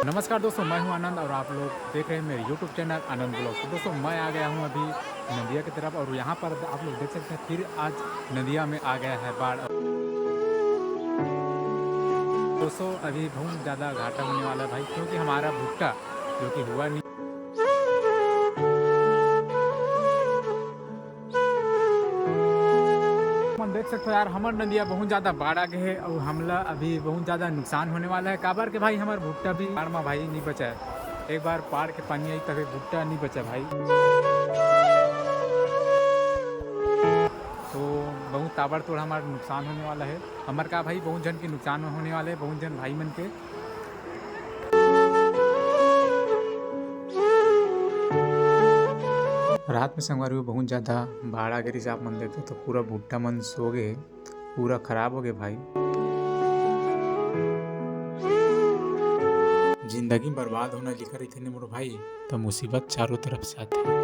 नमस्कार दोस्तों, मैं हूं आनंद और आप लोग देख रहे हैं मेरे यूट्यूब चैनल आनंद ब्लॉग। तो दोस्तों मैं आ गया हूं अभी नदिया की तरफ और यहां पर आप लोग देख सकते हैं फिर आज नदिया में आ गया है बाढ़। दोस्तों अभी बहुत ज़्यादा घाटा होने वाला है भाई, क्योंकि हमारा भुट्टा जो कि हुआ नहीं। हम देख सकते हो यार, हमार नदिया बहुत ज़्यादा बाढ़ आ गए है और हमला अभी बहुत ज़्यादा नुकसान होने वाला है। काबर के भाई हमारा भुट्टा भी बाढ़ में भाई नहीं बचा है। एक बार बाढ़ के पानी आई तक भुट्टा नहीं बचा भाई। तो बहुत ताबड़तोड़ हमारा नुकसान होने वाला है। हमार का भाई बहुत जन के नुकसान होने वाले हैं, बहुत जन भाई मन के। रात में संगवारी में बहुत ज़्यादा बाढ़ आ गई। जैसे आप मन देखते तो पूरा भुट्टा मन सो गए, पूरा खराब हो गए भाई। जिंदगी बर्बाद होना लिखा रही थे मोर भाई, तो मुसीबत चारों तरफ से आती है।